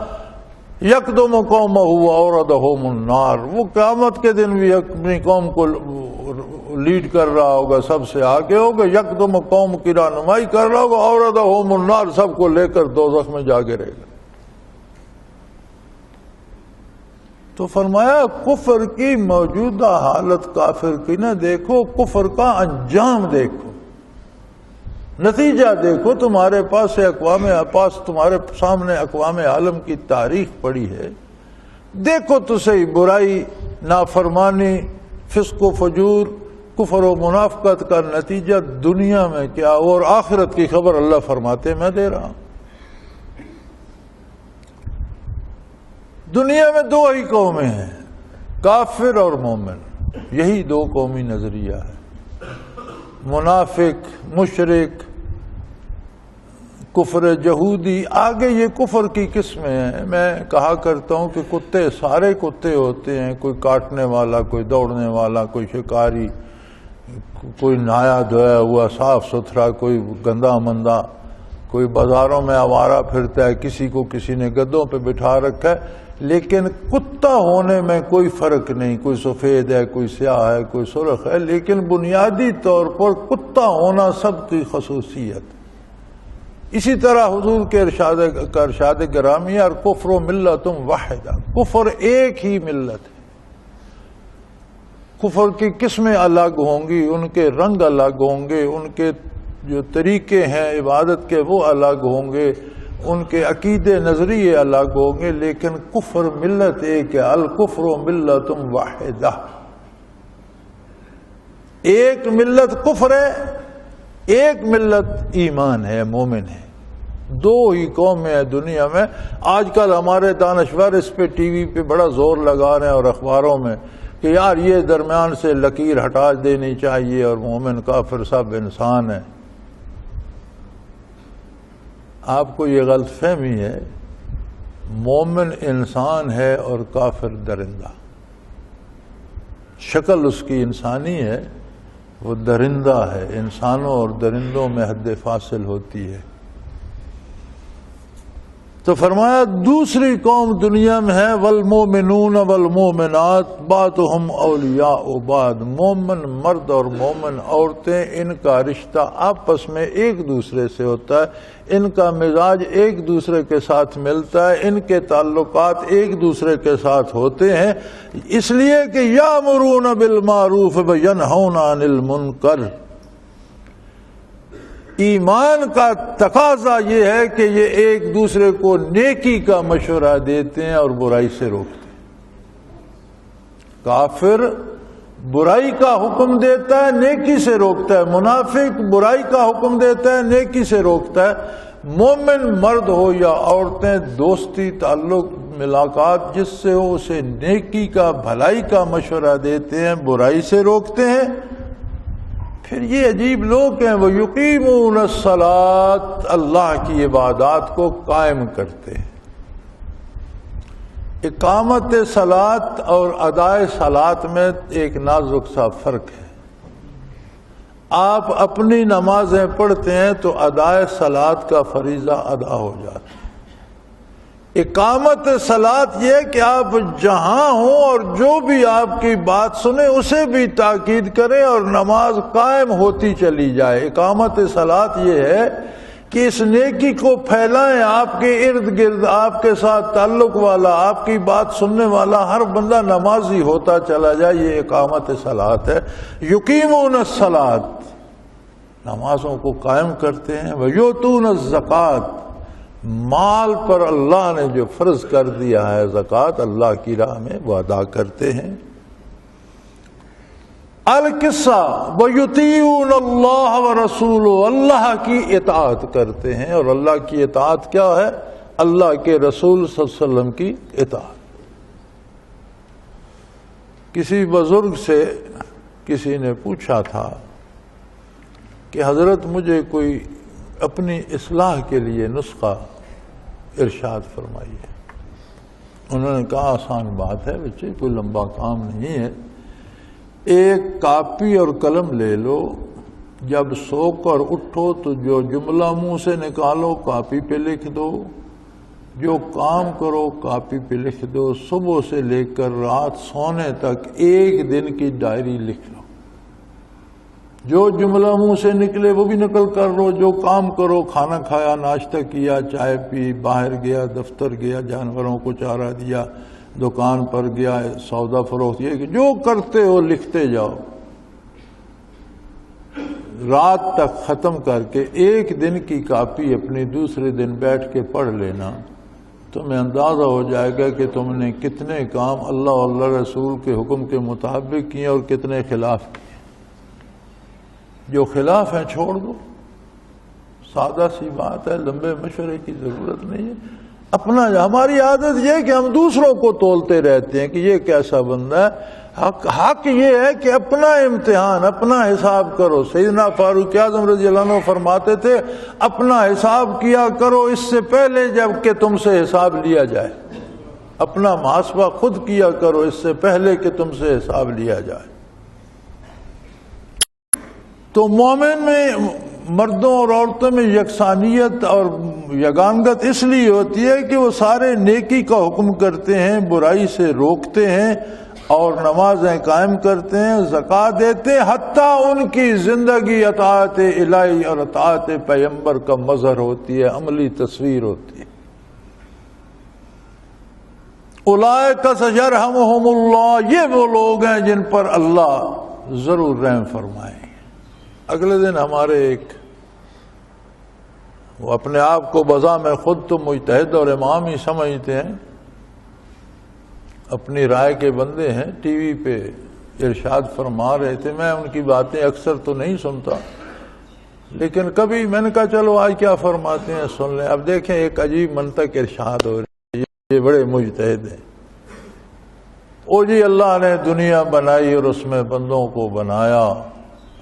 یکدم قومہ واوردہم النار، وہ قیامت کے دن بھی اپنی قوم کو لیڈ کر رہا ہوگا، سب سے آگے ہوگا، یکدم قوم کی رہنمائی کر رہا ہوگا، اوردہم النار، سب کو لے کر دوزخ میں جا گرے گا۔ تو فرمایا کفر کی موجودہ حالت کافر کی نہ دیکھو، کفر کا انجام دیکھو، نتیجہ دیکھو۔ تمہارے تمہارے سامنے اقوام عالم کی تاریخ پڑی ہے، دیکھو تو صحیح، برائی، نافرمانی، فسق و فجور، کفر و منافقت کا نتیجہ دنیا میں کیا، اور آخرت کی خبر اللہ فرماتے میں دے رہا ہوں۔ دنیا میں 2 ہی قومیں ہیں، کافر اور مومن، یہی 2 قومی نظریہ ہے۔ منافق، مشرک، کفر یہودی، آگے یہ کفر کی قسمیں ہیں۔ میں کہا کرتا ہوں کہ کتے سارے کتے ہوتے ہیں، کوئی کاٹنے والا، کوئی دوڑنے والا، کوئی شکاری، کوئی نہایا دھویا ہوا صاف ستھرا، کوئی گندا مندہ، کوئی بازاروں میں آوارہ پھرتا ہے، کسی کو کسی نے گدوں پہ بٹھا رکھا ہے، لیکن کتا ہونے میں کوئی فرق نہیں، کوئی سفید ہے، کوئی سیاہ ہے، کوئی سرخ ہے، لیکن بنیادی طور پر کتا ہونا سب کی خصوصیت۔ اسی طرح حضور کے ارشاد گرامی، اور کفر ملت واحدہ، کفر ایک ہی ملت ہے۔ کفر کی قسمیں الگ ہوں گی، ان کے رنگ الگ ہوں گے، ان کے جو طریقے ہیں عبادت کے وہ الگ ہوں گے، ان کے عقیدے نظریے الگ ہوں گے، لیکن کفر ملت ایک ہے۔ الکفر ملت واحدہ، ایک ملت کفر ہے، ایک ملت ایمان ہے، مومن ہے۔ 2 ہی قومیں ہیں دنیا میں۔ آج کل ہمارے دانشور اس پہ ٹی وی پہ بڑا زور لگا رہے ہیں اور اخباروں میں کہ یار یہ درمیان سے لکیر ہٹا دینی چاہیے اور مومن کافر سب انسان ہیں۔ آپ کو یہ غلط فہمی ہے، مومن انسان ہے اور کافر درندہ۔ شکل اس کی انسانی ہے، وہ درندہ ہے، انسانوں اور درندوں میں حد فاصل ہوتی ہے۔ تو فرمایا دوسری قوم دنیا میں ہے والمومنون والمومنات بعضهم اولیاء بعض، مومن مرد اور مومن عورتیں ان کا رشتہ آپس میں ایک دوسرے سے ہوتا ہے، ان کا مزاج ایک دوسرے کے ساتھ ملتا ہے، ان کے تعلقات ایک دوسرے کے ساتھ ہوتے ہیں، اس لیے کہ یامرون بالمعروف وینہون عن المنکر۔ ایمان کا تقاضا یہ ہے کہ یہ ایک دوسرے کو نیکی کا مشورہ دیتے ہیں اور برائی سے روکتے ہیں۔ کافر برائی کا حکم دیتا ہے، نیکی سے روکتا ہے، منافق برائی کا حکم دیتا ہے، نیکی سے روکتا ہے۔ مومن مرد ہو یا عورتیں دوستی تعلق ملاقات جس سے ہو اسے نیکی کا بھلائی کا مشورہ دیتے ہیں، برائی سے روکتے ہیں۔ پھر یہ عجیب لوگ ہیں، وہ یقیمون الصلاۃ، اللہ کی عبادات کو قائم کرتے ہیں۔ اقامت صلاۃ اور ادائے صلاۃ میں ایک نازک سا فرق ہے۔ آپ اپنی نمازیں پڑھتے ہیں تو ادائے صلاۃ کا فریضہ ادا ہو جاتا ہے۔ اقامت صلاۃ یہ کہ آپ جہاں ہوں اور جو بھی آپ کی بات سنیں اسے بھی تاکید کریں اور نماز قائم ہوتی چلی جائے۔ اقامت صلاۃ یہ ہے کہ اس نیکی کو پھیلائیں، آپ کے ارد گرد آپ کے ساتھ تعلق والا، آپ کی بات سننے والا ہر بندہ نمازی ہوتا چلا جائے، یہ اقامت صلاۃ ہے۔ یقیمون الصلاۃ، نمازوں کو قائم کرتے ہیں۔ ویؤتون الزکوٰۃ، مال پر اللہ نے جو فرض کر دیا ہے زکوٰۃ اللہ کی راہ میں وہ ادا کرتے ہیں۔ القصہ ویطیعون اللہ ورسولہ، اللہ کی اطاعت کرتے ہیں، اور اللہ کی اطاعت کیا ہے؟ اللہ کے رسول صلی اللہ علیہ وسلم کی اطاعت۔ کسی بزرگ سے کسی نے پوچھا تھا کہ حضرت مجھے کوئی اپنی اصلاح کے لیے نسخہ ارشاد فرمائیے۔ انہوں نے کہا آسان بات ہے بچے، کوئی لمبا کام نہیں ہے، ایک کاپی اور قلم لے لو، جب سو کر اٹھو تو جو جملہ منہ سے نکالو کاپی پہ لکھ دو، جو کام کرو کاپی پہ لکھ دو، صبح سے لے کر رات سونے تک ایک دن کی ڈائری لکھ لو، جو جملہ منہ سے نکلے وہ بھی نقل کر لو، جو کام کرو، کھانا کھایا، ناشتہ کیا، چائے پی، باہر گیا، دفتر گیا، جانوروں کو چارہ دیا، دکان پر گیا، سودا فروخت، یہ کہ جو کرتے ہو لکھتے جاؤ، رات تک ختم کر کے ایک دن کی کاپی اپنی دوسرے دن بیٹھ کے پڑھ لینا، تمہیں اندازہ ہو جائے گا کہ تم نے کتنے کام اللہ اور اللہ رسول کے حکم کے مطابق کیے اور کتنے خلاف کیے۔ جو خلاف ہیں چھوڑ دو، سادہ سی بات ہے، لمبے مشورے کی ضرورت نہیں ہے۔ اپنا ہماری عادت یہ ہے کہ ہم دوسروں کو تولتے رہتے ہیں کہ یہ کیسا بندہ ہے۔ حق یہ ہے کہ اپنا امتحان، اپنا حساب کرو۔ سیدنا فاروق اعظم رضی اللہ عنہ فرماتے تھے اپنا حساب کیا کرو اس سے پہلے جب کہ تم سے حساب لیا جائے، اپنا محاسبہ خود کیا کرو اس سے پہلے کہ تم سے حساب لیا جائے۔ تو مومن میں مردوں اور عورتوں میں یکسانیت اور یگانگت اس لیے ہوتی ہے کہ وہ سارے نیکی کا حکم کرتے ہیں، برائی سے روکتے ہیں اور نمازیں قائم کرتے ہیں، زکوٰۃ دیتے ہیں، حتیٰ ان کی زندگی اطاعت الہی اور اطاعت پیغمبر کا مظہر ہوتی ہے، عملی تصویر ہوتی ہے۔ اولئک سیرحمہم اللہ، یہ وہ لوگ ہیں جن پر اللہ ضرور رحم فرمائے۔ اگلے دن ہمارے ایک، وہ اپنے آپ کو بذام خود تو مجتہد اور امام ہی سمجھتے ہیں، اپنی رائے کے بندے ہیں، ٹی وی پہ ارشاد فرما رہے تھے۔ میں ان کی باتیں اکثر تو نہیں سنتا، لیکن کبھی میں نے کہا چلو آج کیا فرماتے ہیں سن لیں۔ اب دیکھیں ایک عجیب منطق ارشاد ہو رہی ہے، یہ بڑے مجتہد ہیں۔ او جی اللہ نے دنیا بنائی اور اس میں بندوں کو بنایا،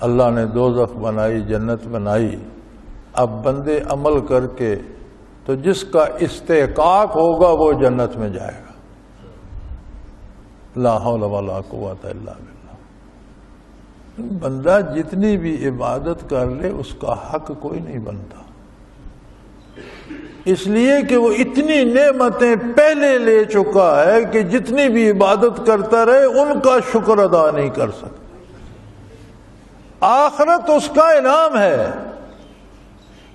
اللہ نے دوزخ بنائی، جنت بنائی، اب بندے عمل کر کے تو جس کا استحقاق ہوگا وہ جنت میں جائے گا۔ لا حول ولا قوت الا باللہ۔ بندہ جتنی بھی عبادت کر لے اس کا حق کوئی نہیں بنتا، اس لیے کہ وہ اتنی نعمتیں پہلے لے چکا ہے کہ جتنی بھی عبادت کرتا رہے ان کا شکر ادا نہیں کر سکتا۔ آخرت اس کا انعام ہے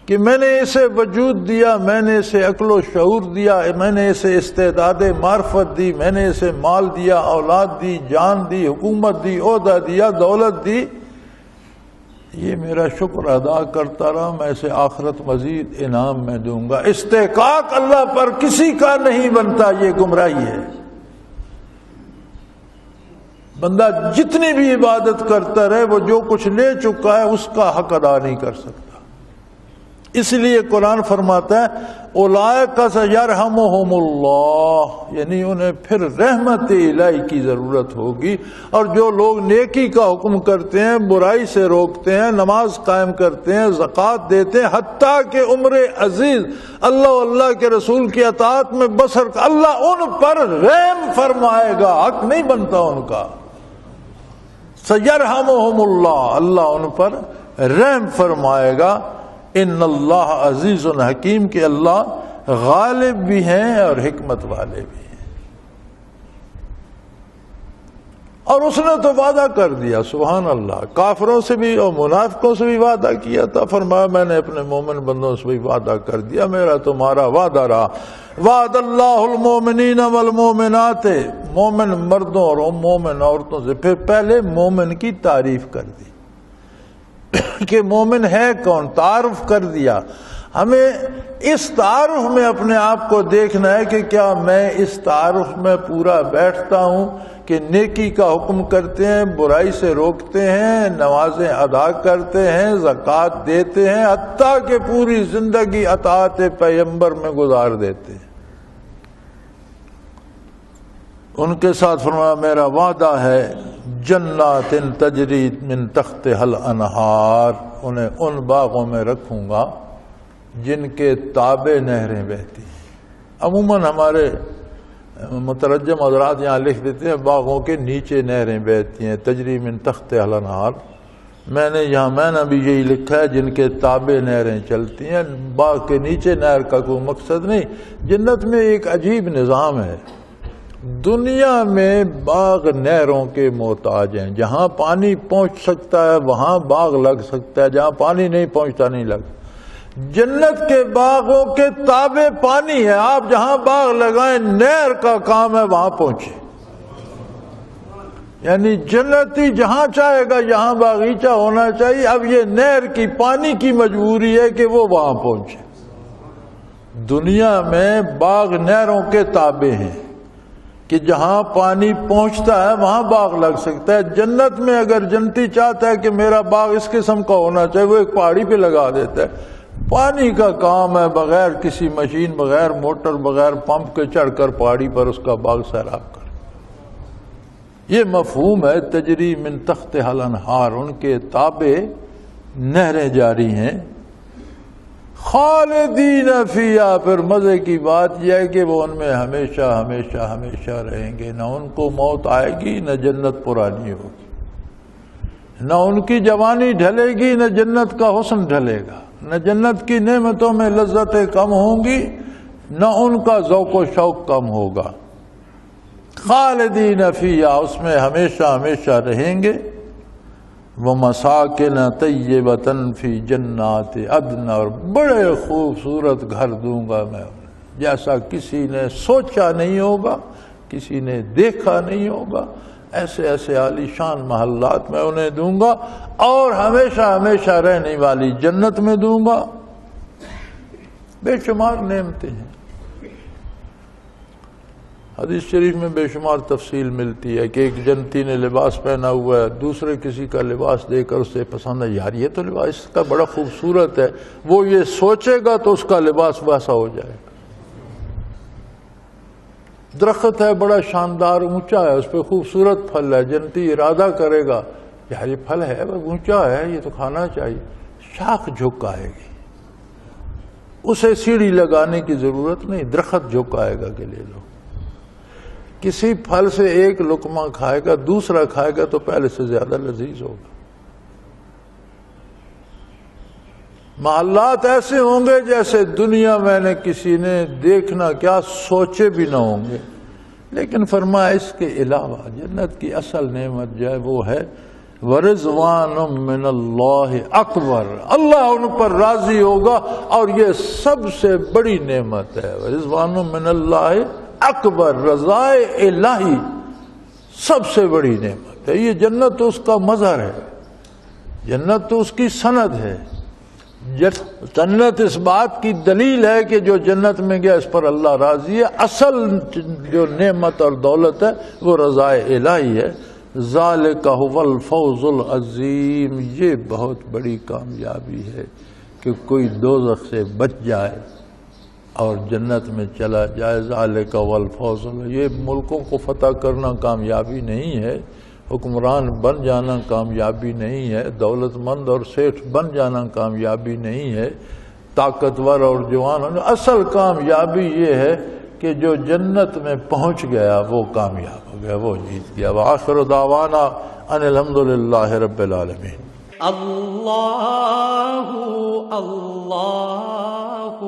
کہ میں نے اسے وجود دیا، میں نے اسے عقل و شعور دیا، میں نے اسے استعداد معرفت دی، میں نے اسے مال دیا، اولاد دی، جان دی، حکومت دی، عہدہ دیا، دولت دی، یہ میرا شکر ادا کرتا رہا، میں اسے آخرت مزید انعام میں دوں گا۔ استحقاق اللہ پر کسی کا نہیں بنتا، یہ گمراہی ہے۔ بندہ جتنی بھی عبادت کرتا رہے وہ جو کچھ لے چکا ہے اس کا حق ادا نہیں کر سکتا۔ اس لیے قرآن فرماتا ہے اولئک سیرحمہم اللہ، یعنی انہیں پھر رحمت الہی کی ضرورت ہوگی۔ اور جو لوگ نیکی کا حکم کرتے ہیں، برائی سے روکتے ہیں، نماز قائم کرتے ہیں، زکوٰۃ دیتے ہیں، حتیٰ کہ عمر عزیز اللہ و اللہ کے رسول کی اطاعت میں بسر، اللہ ان پر رحم فرمائے گا، حق نہیں بنتا ان کا۔ سیرحمہم اللہ، اللہ ان پر رحم فرمائے گا۔ ان اللہ عزیز حکیم، کہ اللہ غالب بھی ہیں اور حکمت والے بھی ہیں۔ اور اس نے تو وعدہ کر دیا، سبحان اللہ، کافروں سے بھی اور منافقوں سے بھی وعدہ کیا تھا، فرمایا میں نے اپنے مومن بندوں سے بھی وعدہ کر دیا، میرا تمہارا وعدہ رہا۔ وعد اللہ المومنین والمومنات، مومن مردوں اور مومن عورتوں سے، پھر پہلے مومن کی تعریف کر دی کہ مومن ہے کون، تعارف کر دیا۔ ہمیں اس تعارف میں اپنے آپ کو دیکھنا ہے کہ کیا میں اس تعارف میں پورا بیٹھتا ہوں کہ نیکی کا حکم کرتے ہیں، برائی سے روکتے ہیں، نمازیں ادا کرتے ہیں، زکوٰۃ دیتے ہیں، حتیٰ کہ پوری زندگی اطاعت پیغمبر میں گزار دیتے ہیں۔ ان کے ساتھ فرمایا میرا وعدہ ہے جنات تجری من تحتہا الانہار، انہیں ان باغوں میں رکھوں گا جن کے تابع نہریں بہتی ہیں۔ عموماً ہمارے مترجم حضرات یہاں لکھ دیتے ہیں باغوں کے نیچے نہریں بہتی ہیں، تجری من تحتہا الانہار۔ میں نے یہاں معنی بھی یہی لکھا ہے جن کے تابع نہریں چلتی ہیں، باغ کے نیچے نہر کا کوئی مقصد نہیں۔ جنت میں ایک عجیب نظام ہے، دنیا میں باغ نہروں کے محتاج ہیں، جہاں پانی پہنچ سکتا ہے وہاں باغ لگ سکتا ہے، جہاں پانی نہیں پہنچتا نہیں لگتا۔ جنت کے باغوں کے تابع پانی ہے، آپ جہاں باغ لگائیں نہر کا کام ہے وہاں پہنچے، یعنی جنتی جہاں چاہے گا یہاں باغیچہ ہونا چاہیے۔ اب یہ نہر کی پانی کی مجبوری ہے کہ وہ وہاں پہنچے۔ دنیا میں باغ نہروں کے تابع ہیں کہ جہاں پانی پہنچتا ہے وہاں باغ لگ سکتا ہے۔ جنت میں اگر جنتی چاہتا ہے کہ میرا باغ اس قسم کا ہونا چاہیے، وہ ایک پہاڑی پہ لگا دیتا ہے۔ پانی کا کام ہے، بغیر کسی مشین، بغیر موٹر، بغیر پمپ کے چڑھ کر پہاڑی پر اس کا باغ سیراب کر۔ یہ مفہوم ہے تجری من تحتہا الانہار، ان کے تابع نہریں جاری ہیں۔ خالدین فیہا، پھر مزے کی بات یہ ہے کہ وہ ان میں ہمیشہ ہمیشہ ہمیشہ رہیں گے، نہ ان کو موت آئے گی نہ جنت پرانی ہوگی، نہ ان کی جوانی ڈھلے گی نہ جنت کا حسن ڈھلے گا، نہ جنت کی نعمتوں میں لذتیں کم ہوں گی نہ ان کا ذوق و شوق کم ہوگا۔ خالدین فیہا، اس میں ہمیشہ ہمیشہ رہیں گے۔ وَمَسَاكِنَ طَيِّبَةً فِي جَنَّاتِ عَدْنٍ، اور بڑے خوبصورت گھر دوں گا میں انہیں، جیسا کسی نے سوچا نہیں ہوگا، کسی نے دیکھا نہیں ہوگا، ایسے ایسے عالی شان محلات میں انہیں دوں گا، اور ہمیشہ ہمیشہ رہنے والی جنت میں دوں گا۔ بے شمار نعمتیں ہیں۔ حدیث شریف میں بے شمار تفصیل ملتی ہے کہ ایک جنتی نے لباس پہنا ہوا ہے، دوسرے کسی کا لباس دے کر اسے پسند ہے، یار یہ تو لباس اس کا بڑا خوبصورت ہے، وہ یہ سوچے گا تو اس کا لباس ویسا ہو جائے گا۔ درخت ہے بڑا شاندار اونچا ہے، اس پہ خوبصورت پھل ہے، جنتی ارادہ کرے گا یار یہ پھل ہے اونچا ہے یہ تو کھانا چاہیے، شاخ جھک آئے گی، اسے سیڑھی لگانے کی ضرورت نہیں، درخت جھک آئے گا کہ لے لو۔ کسی پھل سے ایک لقمہ کھائے گا، دوسرا کھائے گا تو پہلے سے زیادہ لذیذ ہوگا۔ محلات ایسے ہوں گے جیسے دنیا میں نے کسی نے دیکھنا کیا سوچے بھی نہ ہوں گے. لیکن فرمایا اس کے علاوہ جنت کی اصل نعمت جو ہے وہ ہے وَرِضْوَانٌ مِّنَ اللَّهِ اکبر. اللہ ان پر راضی ہوگا اور یہ سب سے بڑی نعمت ہے. وَرِضْوَانٌ مِّنَ اللَّهِ اکبر، رضائے الہی سب سے بڑی نعمت ہے. یہ جنت تو اس کا مظہر ہے، جنت تو اس کی سند ہے. جنت اس بات کی دلیل ہے کہ جو جنت میں گیا اس پر اللہ راضی ہے. اصل جو نعمت اور دولت ہے وہ رضائے الہی ہے. ذالک هو الفوز العظیم. یہ بہت بڑی کامیابی ہے کہ کوئی دوزخ سے بچ جائے اور جنت میں چلا جائے. ذالک هو الفوز. یہ ملکوں کو فتح کرنا کامیابی نہیں ہے، حکمران بن جانا کامیابی نہیں ہے، دولت مند اور سیٹھ بن جانا کامیابی نہیں ہے، طاقتور اور جوان. اصل کامیابی یہ ہے کہ جو جنت میں پہنچ گیا وہ کامیاب ہو گیا، وہ جیت گیا. وآخر دعوانا ان الحمدللہ رب العالمین. اللہ اللہ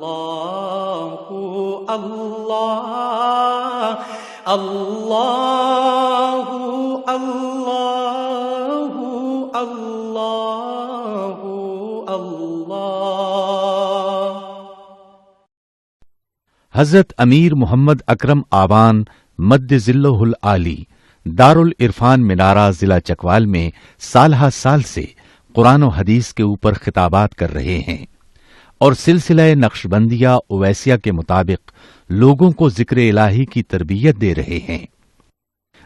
اللہ اللہ اللہ اللہ اللہ اللہ. حضرت امیر محمد اکرم آبان مد ظلہ العالی دارالعرفان منارہ ضلع چکوال میں سالہ سال سے قرآن و حدیث کے اوپر خطابات کر رہے ہیں اور سلسلہ نقشبندیہ اویسیہ کے مطابق لوگوں کو ذکر الہی کی تربیت دے رہے ہیں.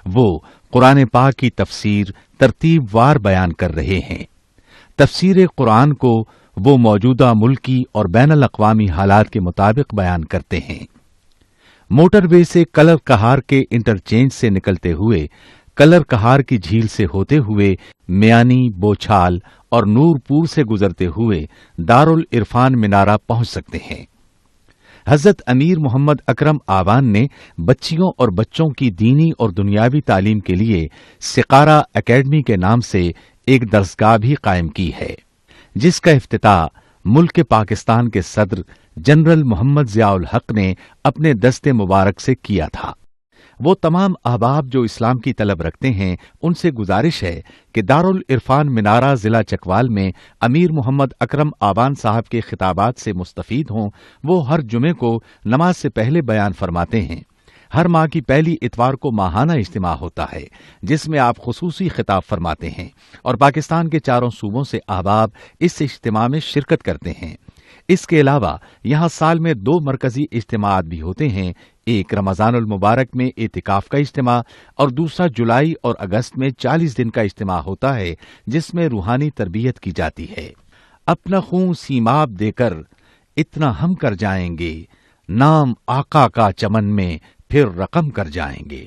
وہ قرآن پاک کی تفسیر ترتیب وار بیان کر رہے ہیں. تفسیر قرآن کو وہ موجودہ ملکی اور بین الاقوامی حالات کے مطابق بیان کرتے ہیں. موٹر وے سے کلر کہار کے انٹرچینج سے نکلتے ہوئے کلر کہار کی جھیل سے ہوتے ہوئے میانی، بوچھال اور نور پور سے گزرتے ہوئے دارالعرفان منارہ پہنچ سکتے ہیں. حضرت امیر محمد اکرم آبان نے بچیوں اور بچوں کی دینی اور دنیاوی تعلیم کے لیے سقارہ اکیڈمی کے نام سے ایک درسگاہ بھی قائم کی ہے، جس کا افتتاح ملک پاکستان کے صدر جنرل محمد ضیاء الحق نے اپنے دست مبارک سے کیا تھا. وہ تمام احباب جو اسلام کی طلب رکھتے ہیں ان سے گزارش ہے کہ دارالعرفان منارہ ضلع چکوال میں امیر محمد اکرم آبان صاحب کے خطابات سے مستفید ہوں. وہ ہر جمعے کو نماز سے پہلے بیان فرماتے ہیں. ہر ماہ کی پہلی اتوار کو ماہانہ اجتماع ہوتا ہے جس میں آپ خصوصی خطاب فرماتے ہیں اور پاکستان کے چاروں صوبوں سے احباب اس اجتماع میں شرکت کرتے ہیں. اس کے علاوہ یہاں سال میں 2 مرکزی اجتماعات بھی ہوتے ہیں. ایک رمضان المبارک میں اعتکاف کا اجتماع اور دوسرا جولائی اور اگست میں 40 دن کا اجتماع ہوتا ہے جس میں روحانی تربیت کی جاتی ہے. اپنا خون سیماب دے کر اتنا ہم کر جائیں گے، نام آقا کا چمن میں پھر رقم کر جائیں گے.